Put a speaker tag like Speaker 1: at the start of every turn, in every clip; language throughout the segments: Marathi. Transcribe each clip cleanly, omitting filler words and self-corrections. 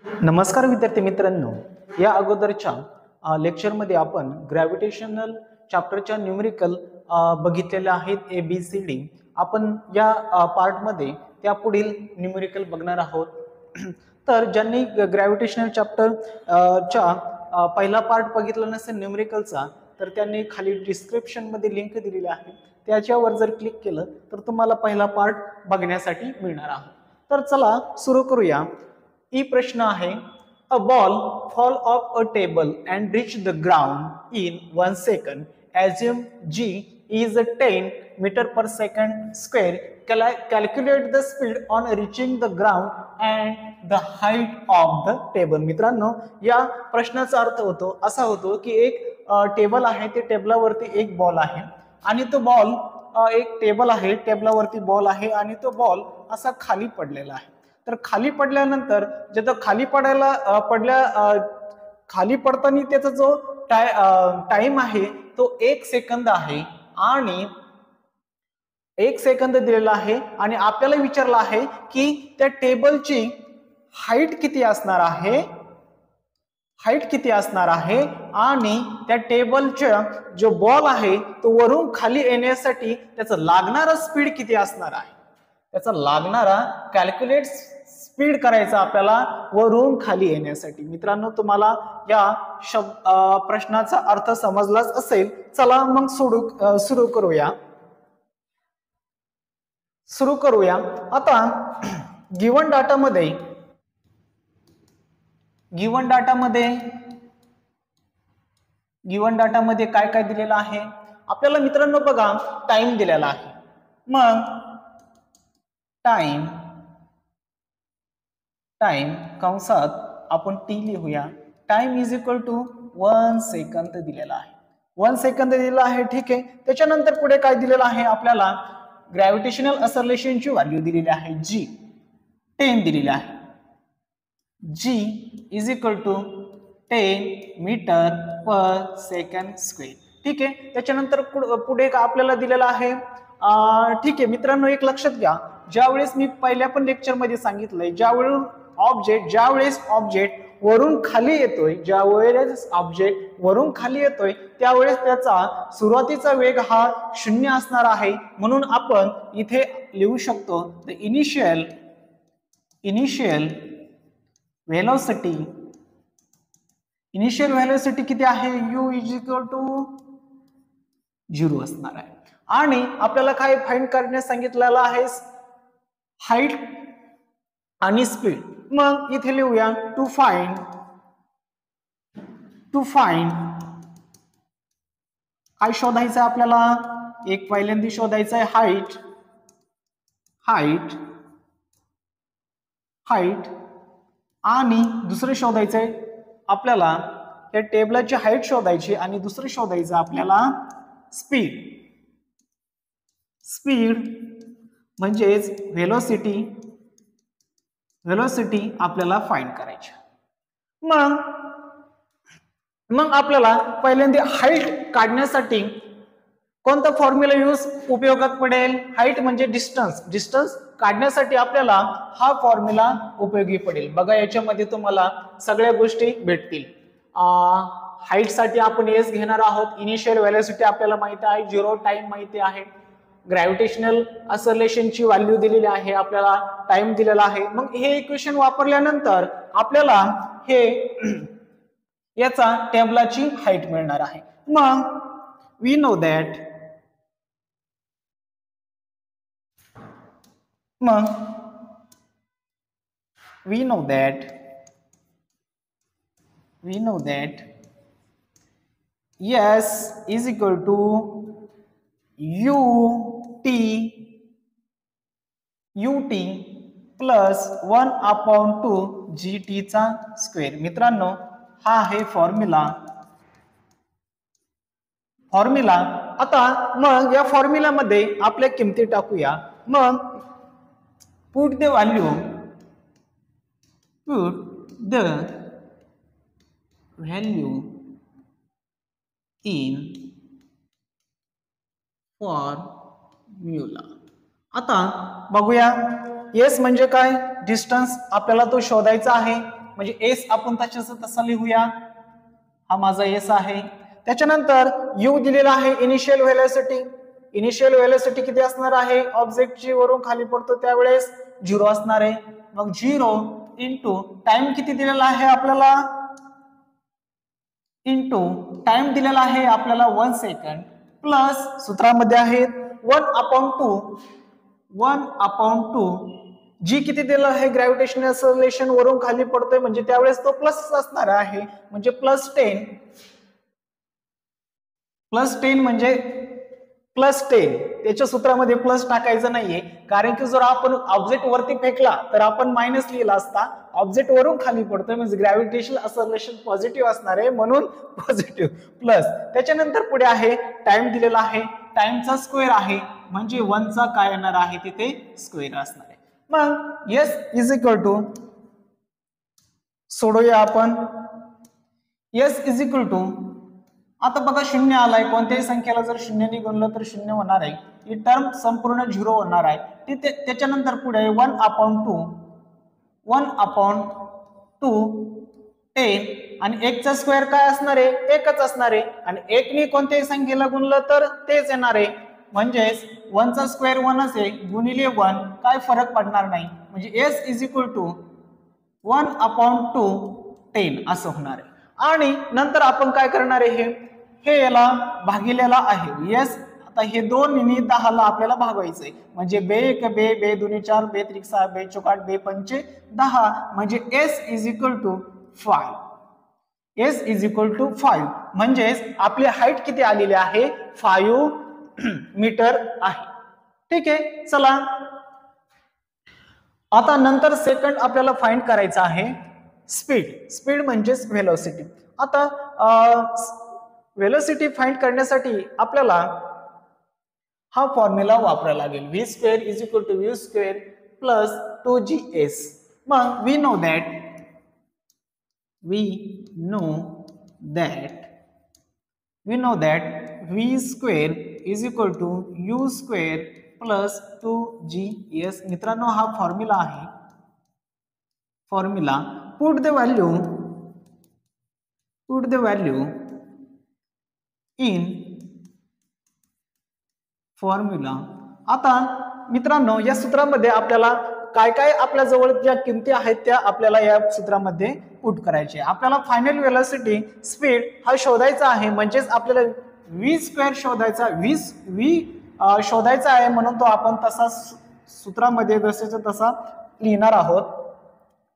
Speaker 1: नमस्कार विद्यार्थी मित्रांनो, या अगोदरच्या लेक्चरमध्ये आपण ग्रॅव्हिटेशनल चॅप्टरच्या न्यूमेरिकल बघितलेले आहेत ABCD. आपण या पार्टमध्ये त्या पुढील न्यूमेरिकल बघणार आहोत. तर ज्यांनी ग्रॅव्हिटेशनल चॅप्टर च्या पहिला पार्ट बघितला नसेल न्यूमेरिकलचा, तर त्यांनी खाली डिस्क्रिप्शन मध्ये लिंक दिलेली आहे, त्याच्यावर जर क्लिक केलं तर तुम्हाला पहिला पार्ट बघण्यासाठी मिळणार आहे. तर चला सुरू करूया. ई प्रश्न आहे, a ball fall off a table and reach the ground in 1 second. Assume G is a 10 meter per second square. Calculate the speed on reaching the ground and the height of the table. मित्रांनो, या प्रश्नाचा अर्थ असा होतो की एक टेबल आहे, ते टेबलावरती एक बॉल आहे आणि तो बॉल एक टेबल आहे, टेबलावरती बॉल आहे आणि तो बॉल असा खाली पडलेला आहे. तर खाली पडल्यानंतर जेव्हा खाली पडताना त्याचा जो टाइम आहे तो 1 सेकंद आहे आणि 1 सेकंद दिलेला आहे आणि आपल्याला विचारलं आहे की त्या टेबलची हाईट किती असणार आहे, आणि त्या टेबलचा जो बॉल आहे तो वरून खाली येण्यासाठी त्याचं लागणारा स्पीड किती असणार आहे. त्याचा लागणारा कॅल्क्युलेट स्पीड करायचा आपल्याला वरून खाली येण्यासाठी. मित्रांनो, तुम्हाला या प्रश्नाचा अर्थ समजलाच असेल. चला मग सुरू करूया. आता गिवन डाटामध्ये काय दिलेलं आहे आपल्याला. मित्रांनो बघा, टाइम दिलेला आहे. मग टाइम कंसात आपण टी लिहूया. टाइम इज इक्वल टू 1 सेकंद दिलेला आहे. 1 सेकंद दिलेला आहे, ठीक आहे. त्याच्यानंतर पुढे काय दिलेलं आहे आपल्याला, ग्रॅव्हिटेशनल असरलेशनची व्हॅल्यू दिलेली आहे, जी 10 दिलेली आहे. G is equal to 10 metre per second square, ठीक आहे. त्याच्यानंतर पुढे आपल्याला दिलेला आहे, ठीक आहे. मित्रांनो, एक लक्षात घ्या, ज्यावेळेस मी पहिल्या पण लेक्चर मध्ये सांगितलंय, ज्यावेळेस ऑब्जेक्ट वरून खाली येतोय त्यावेळेस त्याचा सुरुवातीचा वेग हा 0 असणार आहे. म्हणून आपण इथे लिहू शकतो द इनिशियल व्हेलोसिटी किती आहे, u इज इक्वल टू 0 असणार आहे. आणि आपल्याला काय फाइंड करण्यास सांगितलेलं आहे, हाईट आणि स्पीड. मग इथे लिहूया टू फाइंड काय शोधायचं आपल्याला. एक पहिल्यांदा शोधायचं आहे हाईट आणि दुसरं शोधायचंय आपल्याला त्या टेबलाची हाईट शोधायची आणि दुसरं शोधायचं आपल्याला स्पीड म्हणजेच व्हेलोसिटी आपल्याला फाइंड करायची. मग आपल्याला पहिल्यांदा हाईट काढण्यासाठी कोणता फॉर्म्युला उपयोगात पडेल. हाईट म्हणजे डिस्टन्स काढण्यासाठी आपल्याला हा फॉर्म्युला उपयोगी पडेल. बघा, याच्यामध्ये तुम्हाला सगळ्या गोष्टी भेटतील. हाईट साठी आपण एस घेणार आहोत. इनिशियल व्हेलोसिटी आपल्याला माहिती आहे, 0 टाइम माहिती आहे. ग्रॅव्हिटेशनल असरलेशनची व्हॅल्यू दिलेली आहे, आपल्याला टाइम दिलेला आहे. मग हे इक्वेशन वापरल्यानंतर आपल्याला हे याचा टेबलाची हाईट मिळणार आहे. मग we know that S is equal to ut plus 1/2 GT चा स्क्वेअर. मित्रांनो, हा आहे फॉर्म्युला. आता मग या फॉर्म्युला मध्ये आपल्या किमती टाकूया. मग put the value in formula. आता बघूया, एस म्हणजे काय, डिस्टन्स आपल्याला तो शोधायचा आहे. म्हणजे एस आपण तशाच तसा लिहूया, हा माझा एस आहे. त्याच्यानंतर यू दिलेला आहे इनिशियल व्हेलॉसिटी. इनिशियल व्हेलॉसिटी किती असणार आहे, ऑब्जेक्टची वरून खाली पडतो त्यावेळेस 0 असणार आहे. मग 0 इंटू टाइम किती दिलेला आहे आपल्याला, इंटू टाइम दिलेला आहे आपल्याला 1 सेकंड, प्लस सूत्रामध्ये आहे 1/2 जी किती दिलेलं आहे ग्रॅव्हिटेशनल एक्सेलरेशन वरून खाली पडतोय म्हणजे त्यावेळेस तो प्लस असणार आहे, म्हणजे +10 म्हणजे +10. त्याच्या सूत्रामध्ये प्लस टाकायचं नाहीये, कारण की जर आपण ऑब्जेक्ट वरती फेकला तर आपण मायनस लिहिला असता. ऑब्जेक्ट वरून खाली पडतोय म्हणजे ग्रॅव्हिटेशनल एक्सेलरेशन पॉझिटिव्ह असणार आहे, म्हणून पॉझिटिव्ह प्लस. त्याच्यानंतर पुढे आहे टाइम दिलेला आहे, टाइमचा स्क्वेअर आहे म्हणजे 1 चा काय येणार आहे तिथे स्क्वेअर असणार आहे. मग एस इज इक्वल टू, सोडूया आपण, एस इज इक्वल टू, आता बघा 0 आलाय, कोणत्याही संख्येला जर 0 ने गुणलं तर 0 होणार आहे, ही टर्म संपूर्ण 0 होणार आहे. त्याच्यानंतर पुढे 1/2 10 आणि 1 चा स्क्वेअर काय असणार आहे, 1च असणार आहे, आणि 1 ने कोणत्याही संख्येला गुणलं तर तेच येणार आहे, म्हणजेच 1 चा स्क्वेअर 1च आहे, गुणिले 1 काय फरक पडणार नाही, म्हणजे एस इज इक्वल टू 1/10 असं होणार आहे. आणि नंतर आपण काय करणार आहे, हे याला भागिलेला आहे एस. आता हे 2 आणि 10 ला आपल्याला भागवायचंय, म्हणजे 2 बे 2 4 बे 3 6 बे 4 बे 5 10, म्हणजे S is equal to 5. S is equal to 5 म्हणजेच आपली हाईट किती आलेली आहे, 5 मीटर आहे. ठीक आहे, चला आता नंतर सेकंड आपल्याला फाइंड करायचं आहे स्पीड. स्पीड म्हणजेच व्हेलॉसिटी. आता व्हेलॉसिटी फाइंड करण्यासाठी आपल्याला हा फॉर्म्युला वापरायला लागेल, v² is equal to v² plus 2gs. मग we know that v² is equal to u² plus 2gs. मित्रांनो हा फॉर्म्युला आहे. Formula put the value in formula. आता मित्रांनो या सूत्रामध्ये आपल्याला काय काय आपल्या जवळ ज्या किमती आहेत त्या आपल्याला या सूत्रामध्ये पुट करायचे. आपल्याला फायनल व्हेलॉसिटी स्पीड हा शोधायचा आहे, म्हणजेच आपल्याला v² शोधायचा आहे, म्हणून तो आपण तसा सूत्रामध्ये जसेचा तसा लिहिणार आहोत.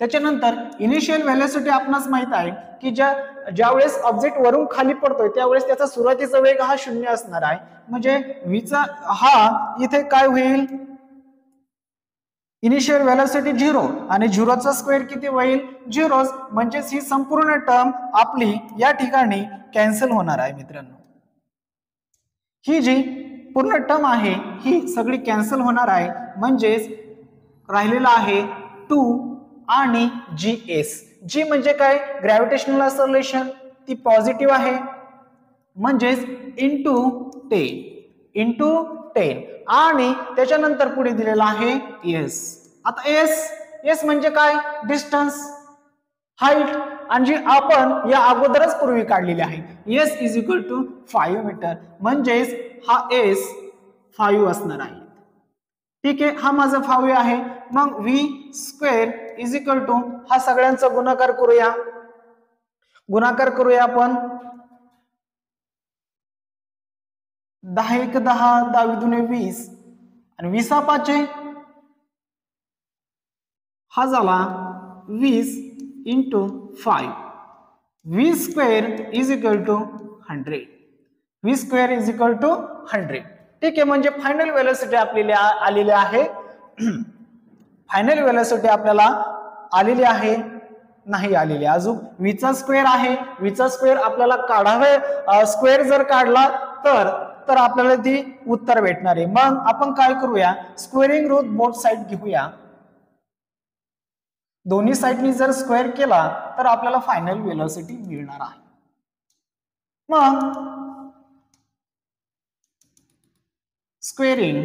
Speaker 1: त्याच्यानंतर इनिशियल व्हेलॉसिटी आपणास माहित आहे की ज्यावेळेस ऑब्जेक्ट वरून खाली पडतोय त्यावेळेस त्याचा सुरुवातीचा वेग हा 0 असणार आहे, म्हणजे व्हीचा हा इथे काय होईल, इनिशियल व्हेलॉसिटी 0 आणि 0 चा स्क्वेअर किती होईल 0, म्हणजेच ही संपूर्ण टर्म आपली या ठिकाणी कॅन्सल होणार आहे. मित्रांनो ही जी पूर्ण टर्म आहे ही सगळी कॅन्सल होणार आहे, म्हणजेच राहिलेला आहे 2 आणि gs. जी म्हणजे काय, ग्रॅव्हिटेशनल एक्सेलरेशन, ती पॉझिटिव्ह आहे, म्हणजेच इंटू 10 आणि त्याच्यानंतर पुढे दिलेला आहे एस. आता एस म्हणजे काय, डिस्टन्स, हाईट, आणि जी आपण या अगोदरच पूर्वी काढलेली आहे. S is equal to 5 metre, म्हणजेच हा एस 5 असणार आहे. ठीक आहे, हा माझा 5 आहे. मग v² इज इक्वल टू, हा सगळ्यांचा गुणाकार करूया आपण. 10 × 10 10 × 20 आणि 20 5 हा झाला 20 × 5. v² is equal to 100. v² is equal to 100. ठीक आहे, म्हणजे फायनल व्हेलॉसिटी आपल्याला आलेली आहे. फायनल व्हेलॉसिटी आपल्याला आलेली आहे, नाही आलेली अजून. v चा स्क्वेअर आहे, v चा स्क्वेअर आपल्याला काढावे, स्क्वेअर जर काढला तर आपल्याला ती उत्तर भेटणार आहे. मग आपण काय करूया, स्क्वेअरिंग रूट बोथ साइड घेऊया. दोन्ही साइडनी जर स्क्वेअर केला तर आपल्याला फायनल व्हेलॉसिटी मिळणार आहे. मग स्क्वेअरिंग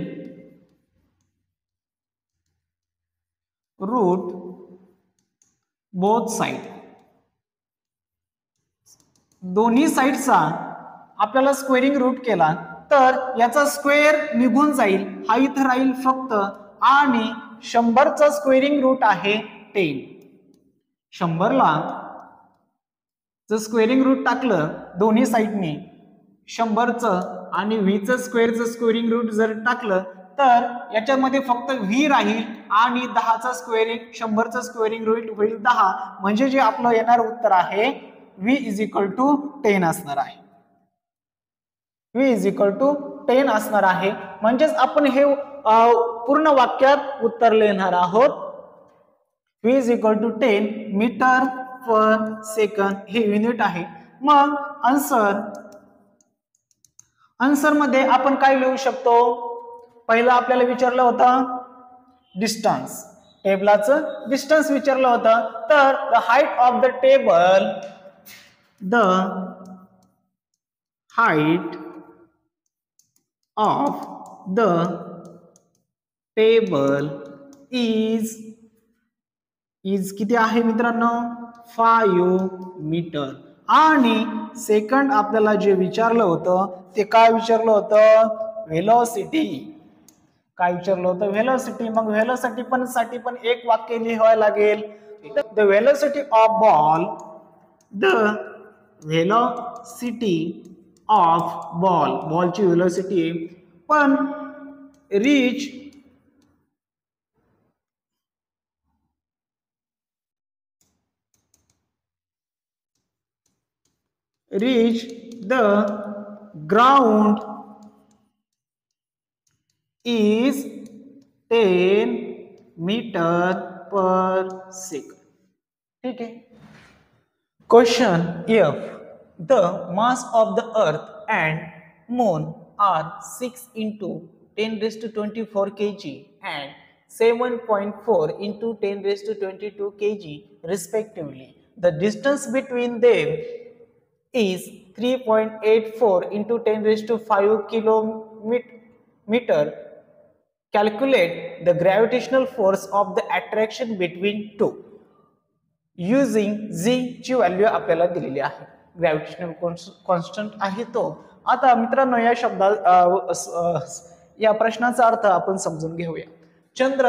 Speaker 1: रूट बोथ साइड, दोन्ही साइडचा आपल्याला स्क्वेअरिंग रूट केला तर याचा स्क्वेअर निघून जाईल, हा इथं राहील फक्त, आणि 100चा स्क्वेअरिंग रूट आहे 10. 100ला जर स्क्वेअरिंग रूट टाकलं दोन्ही साइडने 100चं आणि व्हीचं स्क्वेअरिंग रूट जर टाकलं तर याच्यामध्ये फक्त व्ही राहील आणि 10चा स्क्वेअरिंग 100चं स्क्वेअरिंग रूट होईल 10, म्हणजे जे आपलं येणार उत्तर आहे v इज इक्वल टू 10 असणार आहे. v इज इक्वल टू 10 असणार आहे. म्हणजेच आपण हे पूर्ण वाक्यात उत्तर लिहिणार आहोत. v is equal to 10 metre per सेकंद हे युनिट आहे. मग आन्सर मध्ये आपण काय लिहू शकतो? पहिला आपल्याला विचारलं होतं डिस्टन्स, टेबलाचं डिस्टन्स विचारलं होतं, तर the height of the table, the height of the table is किती आहे मित्रांनो? 5 मीटर. आणि सेकंड आपल्याला जे विचारलं होतं ते काय विचारलं होतं? व्हेलॉसिटी. काय विचारलं होतं? व्हेलॉसिटी. मग व्हेलॉसिटी पण एक वाक्य लिहावं लागेल. The velocity of ball, the velocity of ball, बॉलची व्हेलॉसिटी पण reach the ground is 10 metre per second. ठीक आहे. Question F. The mass of the earth and moon are 6 into 10 raised to 24 kg and 7.4 into 10 raised to 22 kg respectively. The distance between them is 3.84 into 10 raised to 5 kilometer. Calculate the gravitational force of the attraction between two. Using z ची व्हॅल्यू आपल्याला दिलेली आहे. ग्रॅव्हिटेशनल कॉन्स्टंट आहे तो. आता मित्रांनो या प्रश्नाचा अर्थ आपण समजून घेऊया. चंद्र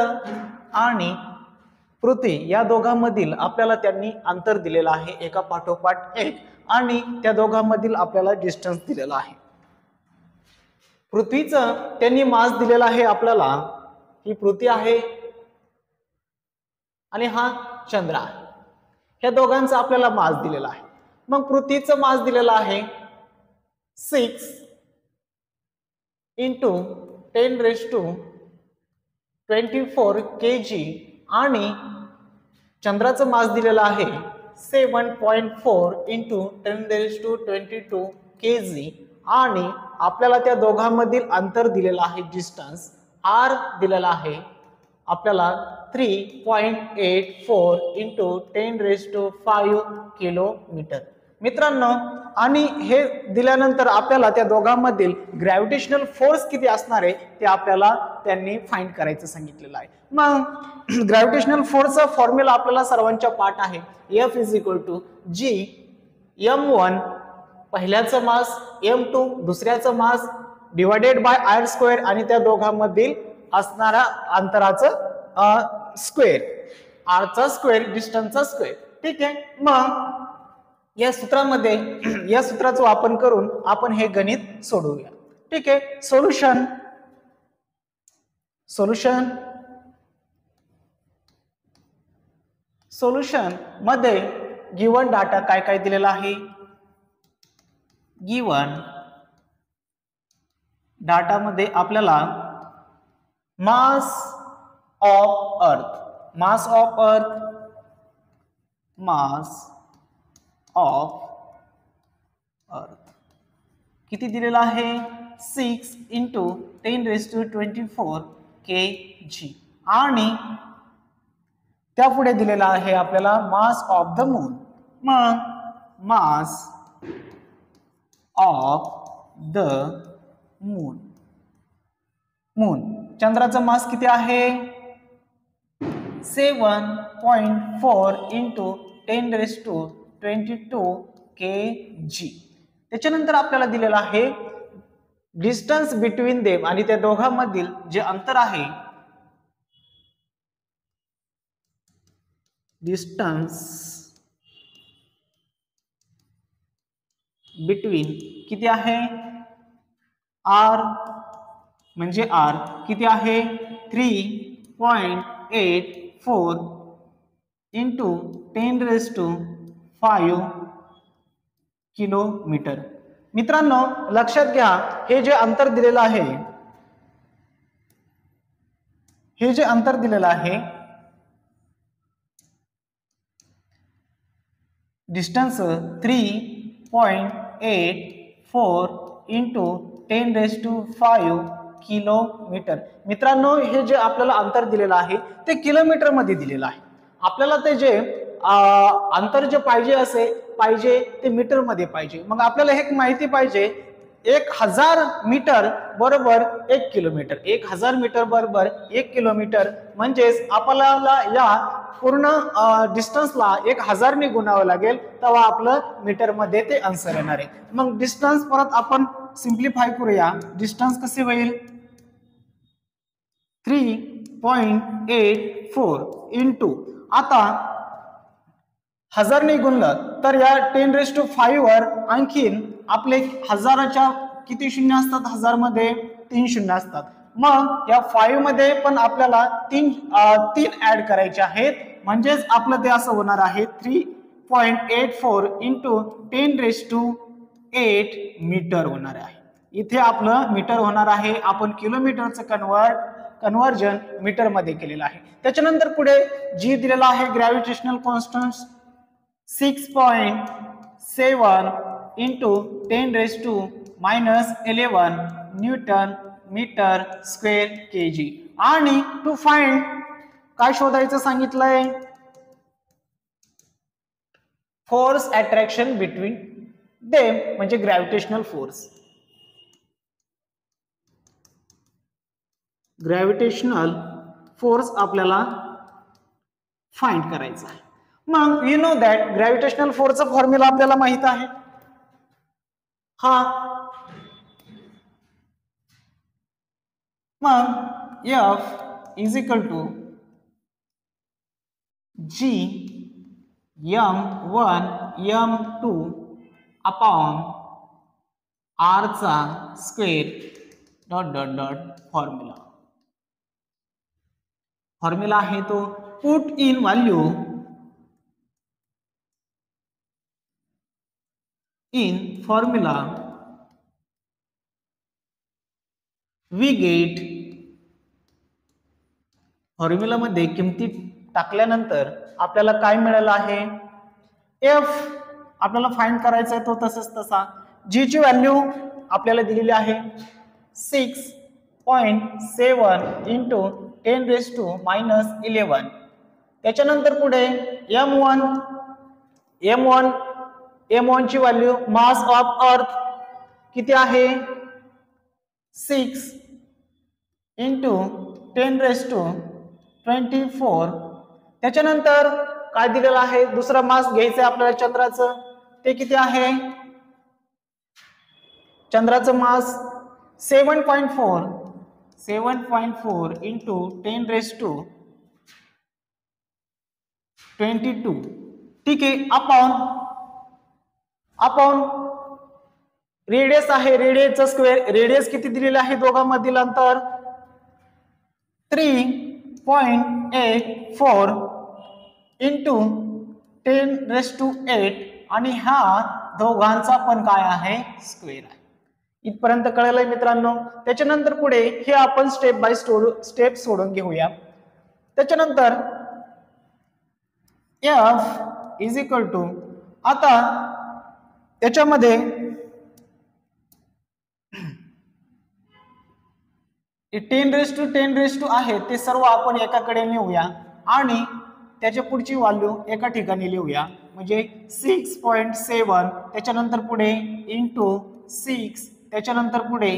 Speaker 1: आणि पृथ्वी या दोघांमधील आपल्याला त्यांनी अंतर दिलेलं आहे एका पाठोपाठ एक, आणि त्या दोघांमधील आपल्याला डिस्टन्स दिलेला आहे. पृथ्वीचं त्यांनी मास दिलेला आहे आपल्याला, ही पृथ्वी आहे आणि हा चंद्र आहे. ह्या दोघांचा आपल्याला मास दिलेला आहे. मग पृथ्वीचं मास दिलेला आहे 6 into 10 raised to 24 kg आणि चंद्राचं मास दिलेलं आहे 7.4 into 10 raised to 22 kg आणि आपल्याला त्या दोघांमधील अंतर दिलेलं आहे, डिस्टन्स r दिलेला आहे आपल्याला 3.84 into 10 raised to 5 किलोमीटर. मित्रांनो, आणि हे दिल्यानंतर आपल्याला त्या दोघांमधील ग्रॅव्हिटेशनल फोर्स किती असणार आहे ते आपल्याला त्यांनी फाइंड करायचं सांगितलेलं आहे. मग ग्रॅव्हिटेशनल फोर्सचा फॉर्म्युला आपल्याला सर्वांच्या पाठ आहे. F is equal to G m1 पहिल्याचं मास, m2 दुसऱ्याचं mass divided by r square आणि त्या दोघांमधील असणारा अंतराचं स्क्वेअर, r चा स्क्वेअर, डिस्टन्सचा स्क्वेअर. ठीक आहे. मग या सूत्राचा वापर करून आपण हे गणित सोडवूया. ठीक आहे. सोल्युशन मध्ये गिवन डाटा काय काय दिलेला आहे? गिवन डाटा मध्ये आपल्याला मास ऑफ अर्थ किती दिलेला आहे? 6 into 10 raised to 24 kg आणि त्यापुढे दिलेला आहे आपल्याला मास ऑफ द मून. मग मास ऑफ द मून, चंद्राचा मास किती आहे? 7.4 इंटू 10⁻22 kg. त्याच्यानंतर आपल्याला दिलेला आहे डिस्टन्स बिटवीन देम, आणि त्या दोघांमधील जे अंतर आहे, डिस्टन्स बिटवीन किती आहे, आर म्हणजे आर किती आहे 3.84 इंटू 10⁻5 किलोमीटर. मित्रांनो लक्षात घ्या, हे जे अंतर दिलेलं आहे, हे जे अंतर दिलेलं आहे, डिस्टन्स 3.84 इंटू 10⁻5 किलोमीटर. मित्रांनो हे जे आपल्याला अंतर दिलेलं आहे ते किलोमीटर मध्ये दिलेलं आहे. आपल्याला ते जे अंतर जे पाहिजे ते मीटर मध्ये पाहिजे. मग आपल्याला हे माहिती पाहिजे 1000 मीटर बरोबर 1 किलोमीटर, 1000 मीटर बरोबर 1 किलोमीटर, म्हणजेच आपल्याला या पूर्ण डिस्टन्सला 1000 ने गुणावं लागेल, तेव्हा आपलं मीटर मध्ये ते आन्सर येणार आहे. मग डिस्टन्स परत आपण सिंप्लिफाय करूया. डिस्टन्स कसे होईल 3.84 इंटू, आता 1000 ने गुणलं तर या 10⁻5 वर आणखीन आपले हजाराच्या किती शून्य असतात, 1000 मध्ये 3 शून्य असतात. मग या 5 मध्ये पण आपल्याला 3 ऍड करायचे आहेत, म्हणजेच आपलं ते असं होणार आहे 3.84 इंटू 10⁻8 मीटर होणार आहे. इथे आपलं मीटर होणार आहे, आपण किलोमीटरचं कन्वर्जन मीटर मध्ये केलेलं आहे. त्याच्यानंतर पुढे जी दिलेला आहे gravitational constant 6.7 into 10⁻11 newton metre square KG. आणि टू फाइंड काय शोधायचं सांगितलंय, फोर्स अट्रॅक्शन बिटवीन देम म्हणजे ग्रॅव्हिटेशनल फोर्स. ग्रॅव्हिटेशनल फोर्स आपल्याला फाइंड करायचा आहे. मग यू नो दॅट ग्रॅव्हिटेशनल फोर्सचा फॉर्म्युला आपल्याला माहित आहे, मग F is equal to G m1 m2 upon r चा स्क्वेअर फॉर्म्युला आहे तो put in value in formula we get, formula मध्ये किमती टाकल्यानंतर आपल्याला काय मिळालं आहे, F आपल्याला फाइंड करायचा आहे तो तसंच तसा. G ची व्हॅल्यू आपल्याला दिलेली आहे 6.7 इंटू 10⁻11. त्याच्यानंतर पुढे M1 ची व्हॅल्यू मास ऑफ अर्थ किती आहे 6 इंटू 10⁻24. त्याच्यानंतर काय दिलेलं आहे, दुसरा मास घ्यायचं आहे आपल्याला चंद्राचं, ते किती आहे, चंद्राचं मास 7.4 इंटू 10⁻22. ठीक आहे. अपॉन रेडियस आहे, रेडियसचा स्क्वेअर, रेडियस किती दिलेलं आहे दोघांमधील अंतर 3.84 इंटू 10⁻8, आणि हा दोघांचा पण काय आहे स्क्वेअर आहे. इथपर्यंत कळलंय मित्रांनो. त्याच्यानंतर पुढे हे आपण स्टेप बाय स्टेप सोडून घेऊया. त्याच्यानंतर F इज इक्वल टू, आता त्याच्यामध्ये 10⁻10⁻2 आहे ते सर्व आपण एकाकडे नेऊया आणि त्याच्या पुढची व्हॅल्यू एका ठिकाणी लिहूया, म्हणजे 6.7, त्याच्यानंतर पुढे इंटू 6, त्याच्यानंतर पुढे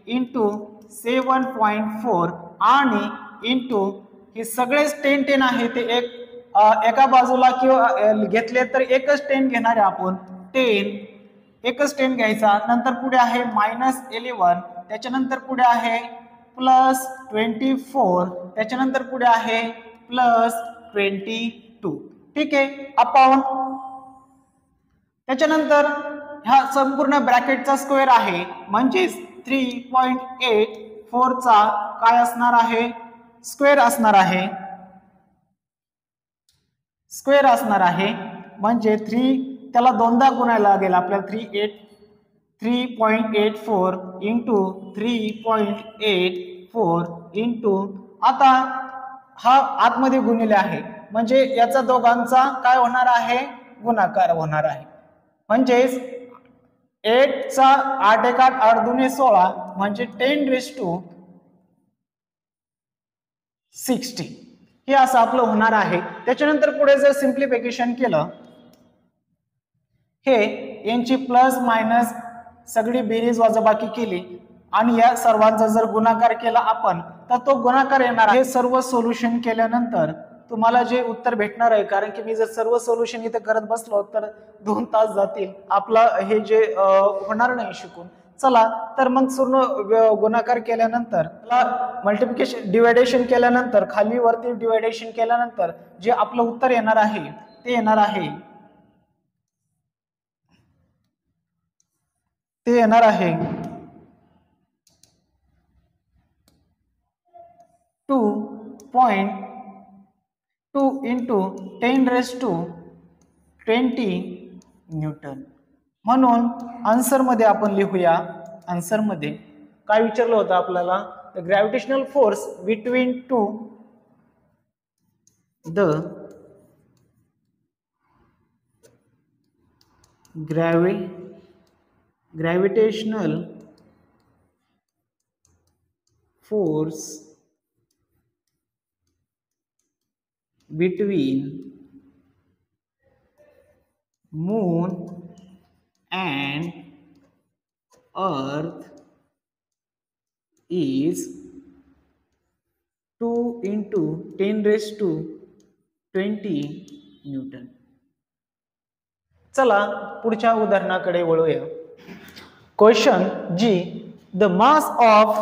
Speaker 1: इंटू 7.4 आणि इंटू हे सगळेच 10 10 आहे ते एका बाजूला किंवा घेतले तर एकच 10 घेणार आहे आपण 10 एकच 10 घ्यायचा नंतर पुढे आहे -11 त्याच्यानंतर पुढे आहे +24 त्याच्यानंतर पुढे आहे +22 ठीक आहे अपॉन त्याच्यानंतर ह्या संपूर्ण ब्रॅकेटचा स्क्वेअर आहे म्हणजेच 3.84 चा काय असणार आहे स्क्वेअर असणार आहे म्हणजे 3 त्याला दोनदा गुणायला लागेल आपल्याला 3.84 इंटू 3.84 इंटू आता हा आतमध्ये गुणिले आहे म्हणजे याचा दोघांचा काय होणार आहे गुणाकार होणार आहे म्हणजेच 8 चा 8 1 8 8 2 16 म्हणजे 10⁻60 हे असं आपलं होणार आहे त्याच्यानंतर पुढे जर सिंप्लिफिकेशन केलं हे यांची प्लस मायनस सगळी बेरीज वजाबाकी केली आणि या सर्वांचा जर गुणाकार केला आपण तर तो गुणाकार येणार आहे हे सर्व सोल्युशन केल्यानंतर तुम्हाला जे उत्तर भेटणार आहे कारण की मी जर सर्व सोल्युशन इथे करत बसलो तर 2 तास जातील आपला हे जे होणार नाही शिकून चला तर मग पूर्ण गुणाकार केल्यानंतर मल्टिप्लिकेशन डिवायडेशन केल्यानंतर खाली वरती डिवायडेशन केल्यानंतर जे आपलं उत्तर येणार आहे ते येणार आहे 2.2 इंटू 10⁻20 न्यूटन म्हणून आन्सर मध्ये आपण लिहूया आन्सर मध्ये काय विचारलं होतं आपल्याला the gravitational force between two the gravitational force between moon and earth is 2 into 10⁻20 newton चला पुढच्या उदाहरणाकडे वळूया question G the mass of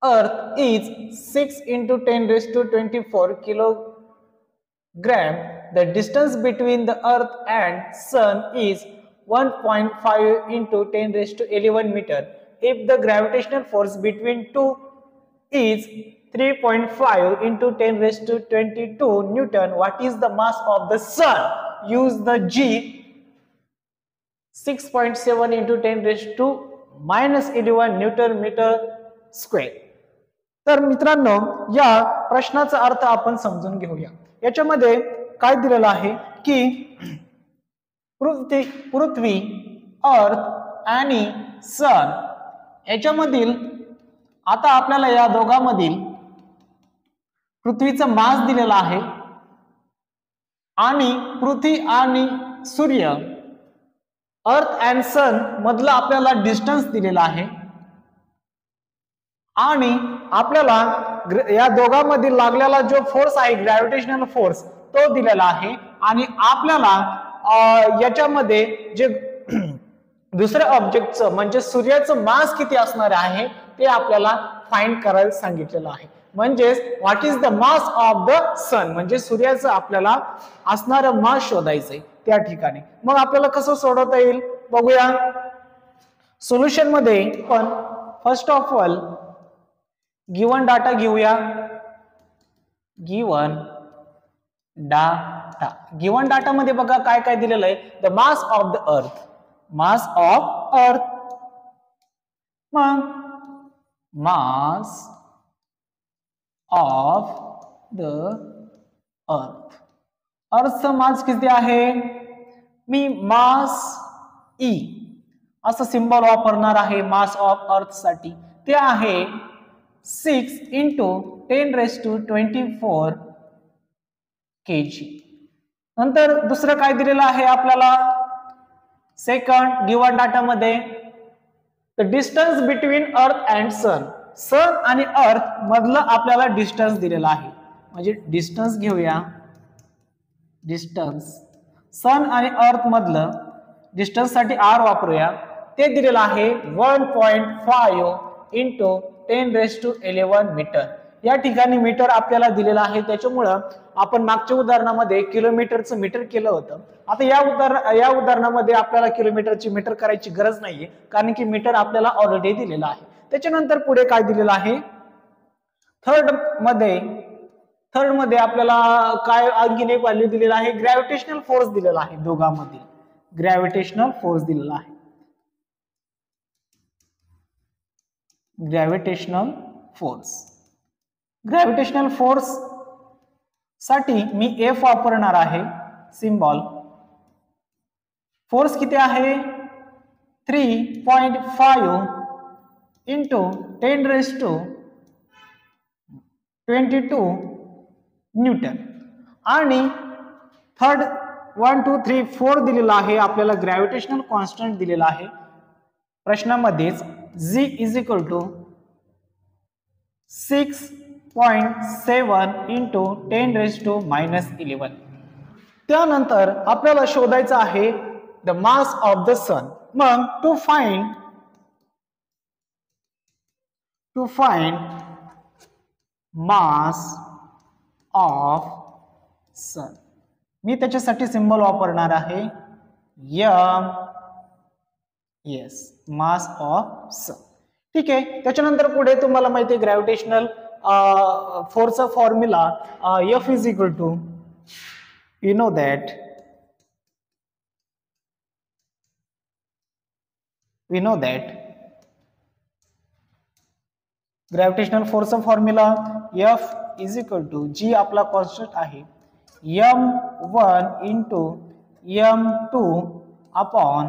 Speaker 1: earth is 6 into 10⁻24 kilogram the distance between the earth and sun is 1.5 into 10⁻11 meter if the gravitational force between two is 3.5 into 10⁻22 newton what is the mass of the sun use the G 6.7 into 10⁻11 newton metre square तर मित्रांनो या प्रश्नाचा अर्थ आपण समजून घेऊया याच्यामध्ये काय दिलेलं आहे की पृथ्वी अर्थ आणि सन याच्यामधील आता आपल्याला या दोघांमधील पृथ्वीचा मास दिलेला आहे आणि पृथ्वी आणि सूर्य अर्थ अँड सन मधला आपल्याला डिस्टन्स दिलेला आहे आणि आपल्याला या दोघांमध्ये लागलेला जो फोर्स आहे ग्रॅव्हिटेशनल फोर्स तो दिलेला आहे आणि आपल्याला याच्यामध्ये जे दुसऱ्या ऑब्जेक्टचं म्हणजे सूर्याचं मास किती असणार आहे ते आपल्याला फाइंड करायला सांगितलेलं आहे म्हणजेच what is the mass of the sun म्हणजे सूर्याचं आपल्याला असणारं मास शोधायचंय त्या ठिकाणी मग आपल्याला कसं सोडवता येईल बघूया सोल्युशन मध्ये पण first of all given data घेऊया गिवन डाटा मध्ये बघा काय काय दिलेलं आहे the mass of the earth मग मास ऑफ द अर्थचं मास किती आहे मी मास ई असं सिंबल वापरणार आहे मास ऑफ अर्थ साठी ते आहे 6 into 10⁻24 kg नंतर दुसरं काय दिलेलं आहे आपल्याला सेकंड गिवन डाटा मध्ये the distance between earth and sun sun आणि अर्थ मधलं आपल्याला डिस्टन्स दिलेला आहे, म्हणजे डिस्टन्स घेऊया, डिस्टन्स सन आणि अर्थ मधलं डिस्टन्स साठी आर वापरूया, ते दिलेलं आहे 1.5 इंटू 10⁻11 मीटर. या ठिकाणी मीटर आपल्याला दिलेलं आहे, त्याच्यामुळं आपण मागच्या उदाहरणामध्ये किलोमीटरचं मीटर केलं होतं. आता या उदाहरणामध्ये आपल्याला किलोमीटरची मीटर करायची गरज नाहीये, कारण की मीटर आपल्याला ऑलरेडी दिलेला आहे. त्याच्यानंतर पुढे काय दिलेलं आहे, थर्ड मध्ये आपल्याला काय आणखीन एक व्हॅल्यू दिलेला आहे, ग्रॅव्हिटेशनल फोर्स दिलेला आहे. दोघांमध्ये ग्रॅव्हिटेशनल फोर्स दिलेला आहे. ग्रॅव्हिटेशनल फोर्स साठी मी F वापरणार आहे सिम्बॉल. फोर्स किती आहे, 3.5 इंटू 10⁻22 न्यूटन. आणि थर्ड 1 2 3 4 दिलेला आहे आपल्याला, ग्रॅव्हिटेशनल कॉन्स्टंट दिलेला आहे प्रश्नामध्येच, G is equal to 6.7 into 10⁻11. त्यानंतर आपल्याला शोधायचं आहे the mass of the sun. मग to find mass of sun, मी त्याच्यासाठी सिंबल वापरणार आहे M. Yes, mass of sun. ठीक आहे. त्याच्यानंतर पुढे तुम्हाला माहिती आहे ग्रॅव्हिटेशनल फोर्सचा formula F is equal to, you know that, gravitational फोर्सचा formula F is equal to, G आपला कॉन्स्टंट आहे, M1 into M2 upon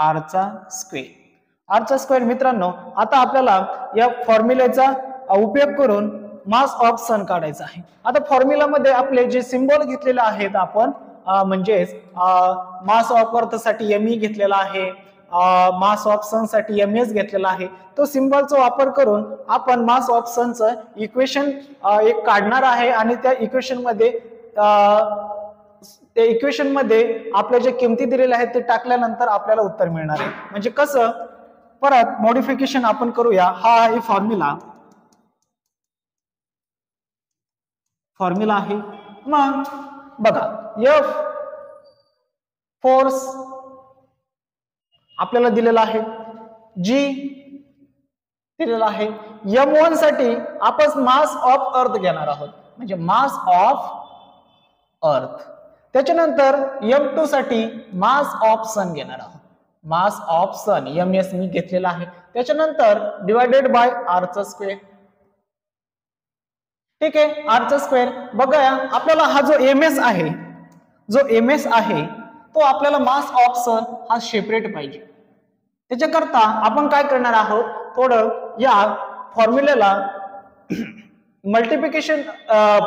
Speaker 1: R चा स्क्वेअर. मित्रांनो, आता आपल्याला या फॉर्म्युलेचा उपयोग करून मास ऑफ सन काढायचा आहे. आता फॉर्म्युलामध्ये आपले जे सिम्बॉल घेतलेले आहेत आपण, म्हणजेच मास ऑफ अर्थ साठी Me घेतलेला आहे, मास ऑफ सन साठी MS घेतलेला आहे. तो सिम्बॉलचा वापर करून आपण मास ऑफ सनचं इक्वेशन एक काढणार आहे, आणि त्या इक्वेशन मध्ये आपल्या जे किमती दिलेल्या आहेत ते टाकल्यानंतर आपल्याला उत्तर मिळणार आहे. म्हणजे कसं, परत मॉडिफिकेशन आपण करूया. हा आहे फॉर्म्युला आहे. मग बघा, F फोर्स आपल्याला दिलेला आहे, G दिलेला आहे. M1 साठी आपण मास ऑफ अर्थ घेणार आहोत, म्हणजे मास ऑफ अर्थ. त्याच्यानंतर M2 साठी मास ऑफ सन घेणार आहोत, मास ऑफ सन, MS मी घेतलेला आहे. त्याच्यानंतर डिवायडेड बाय R चा स्क्वेअर. ठीक आहे, R चा स्क्वेअर. बघा, आपल्याला हा जो MS आहे तो आपल्याला मास ऑफ सन हा सेपरेट पाहिजे. त्याच्याकरता आपण काय करणार आहोत, थोडं या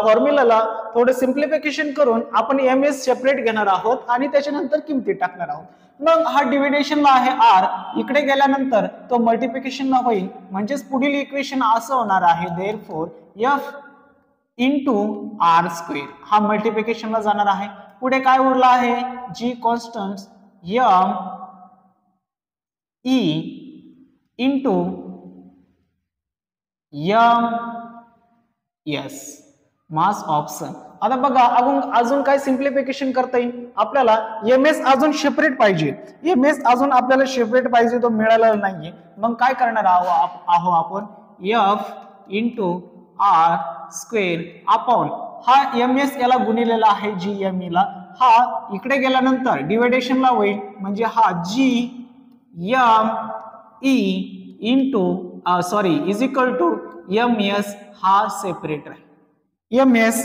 Speaker 1: फॉर्म्युलाला थोडं सिम्प्लिफिकेशन करून आपण MS सेपरेट घेणार आहोत आणि त्याच्यानंतर किमती टाकणार आहोत. मग हा डिव्हिडेशनला आहे R, इकडे गेल्यानंतर तो मल्टिप्लिकेशनला होईल, म्हणजेच पुढील इक्वेशन असं होणार आहे, therefore F into R square हा मल्टिप्लिकेशनला जाणार आहे. पुढे काय उरला आहे, G constant M E into MS mass of sun. आता बघा, अजून काय सिम्प्लिफिकेशन करता येईल आपल्याला, MS अजून सेपरेट पाहिजे, अजून आपल्याला सेपरेट पाहिजे, तो मिळालेला नाहीये. मग काय करणार आहोत आपण, F into R square upon हा MS याला गुणिलेला आहे GME ला, हा इकडे गेल्यानंतर डिव्हिडेशनला होईल, म्हणजे हा GME into is equal to MS हा सेपरेट आहे, MS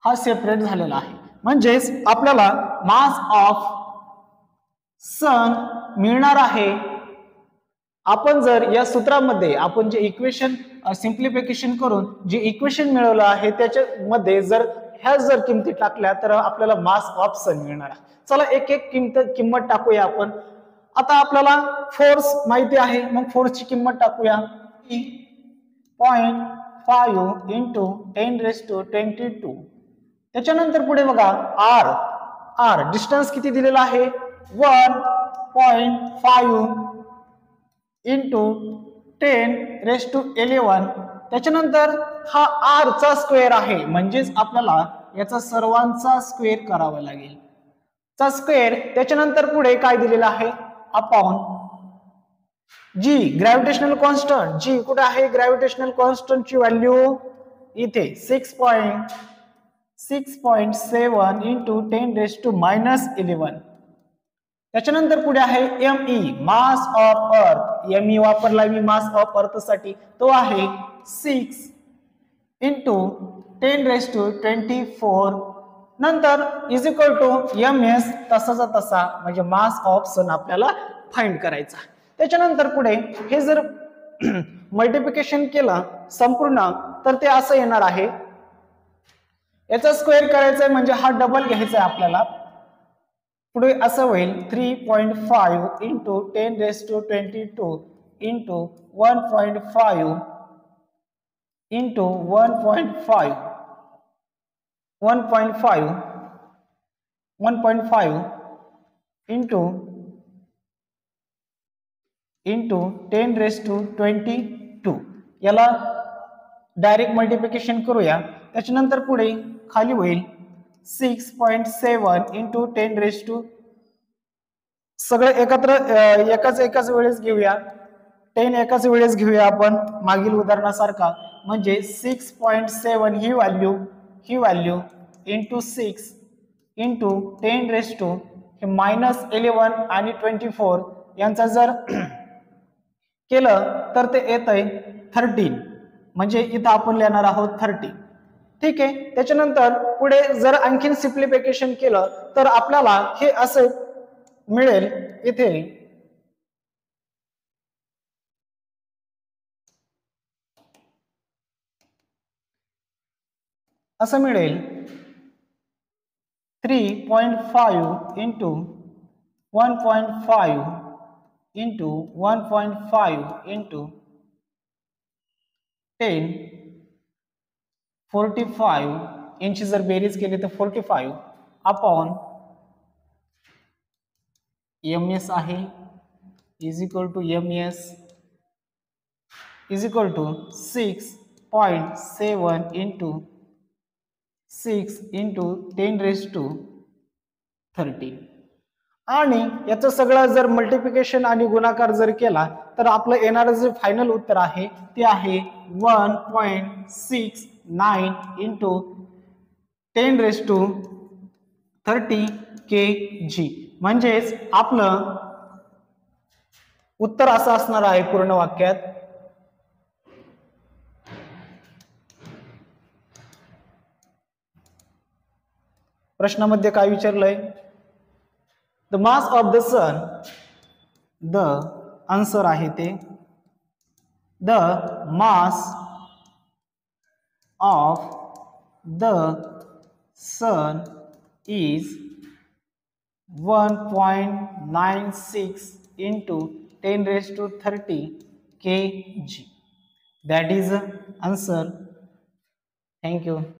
Speaker 1: हा सेपरेट झालेला आहे. म्हणजेच आपल्याला मास ऑफ सन मिळणार आहे. आपण जर या सूत्रामध्ये आपण जे इक्वेशन सिम्प्लिफिकेशन करून जे इक्वेशन मिळवलं आहे त्याच्यामध्ये जर ह्या किमती टाकल्या तर आपल्याला मास ऑफ सन मिळणार आहे. चला एक एक किंमत टाकूया आपण. आता आपल्याला फोर्स माहिती आहे, मग फोर्सची किंमत टाकूया. 0.5 इंटू 10⁻²². त्याच्यानंतर पुढे बघा आर डिस्टन्स किती दिलेला आहे 1.5 इंटू 10⁻11. त्याच्यानंतर हा आर चा स्क्वेअर आहे, म्हणजेच आपल्याला याचा सर्वांचा स्क्वेअर करावा लागेल चा स्क्वेअर. त्याच्यानंतर पुढे काय दिलेला आहे अपॉन जी ग्रॅव्हिटेशनल कॉन्स्टंट. जी कुठे आहे ग्रॅव्हिटेशनल कॉन्स्टंट ची व्हॅल्यू इथे 6.7 इंटू 10⁻11. त्याच्यानंतर पुढे आहे एमई मास ऑफ अर्थ. एमई वापरला मी मास ऑफ अर्थ साठी, तो आहे 6 इंटू 10⁻24. नंतर इज इक्वल टू ms तसाचा तसा, म्हणजे मास ऑफ सन आपल्याला फाइंड करायचा. त्याच्यानंतर पुढे हे जर मल्टिप्लिकेशन केलं संपूर्ण तर ते असं येणार आहे. याचा स्क्वेअर करायचा आहे म्हणजे हा डबल घ्यायचा आहे आपल्याला. पुढे असं होईल 3.5 इंटू 10⁻22 इंटू 1.5 इंटू 1.5 इंटू 10⁻22. याला डायरेक्ट मल्टिप्लिकेशन करूया. त्याच्यानंतर पुढे खाली होईल 6.7 इंटू 10⁻, सगळे एकत्र एकाच वेळेस घेऊया. 10 एकाच वेळेस घेऊया आपण मागील उदाहरणासारखा. म्हणजे 6.7 ही व्हॅल्यू इंटू 6 इंटू 10⁻, हे -11 आणि 24 यांचा जर केलं तर ते येत आहे 13. म्हणजे इथं आपण लिहिणार आहोत 30. ठीक आहे. त्याच्यानंतर पुढे जर आणखीन सिम्प्लिफिकेशन केलं तर आपल्याला हे असं मिळेल. इथे असं मिळेल 3.5 इंटू 1.5 इंटू 1.5 इंटू 10⁻45 यांची जर बेरीज केली तर 45 अपॉन ms आहे is equal to ms is equal to 6.7 into 6 into 10⁻13. आणि याचं सगळं जर मल्टिप्लिकेशन आणि गुणाकार जर केला तर आपलं येणारं जे फायनल उत्तर आहे ते आहे 1.69 इंटू 10⁻30 kg. म्हणजेच आपलं उत्तर असं असणार आहे पूर्ण वाक्यात. प्रश्नामध्ये काय विचारलंय the mass of the sun. The answer आहे ते the mass of the sun is 1.96 into 10⁻30 kg. That is answer. Thank you.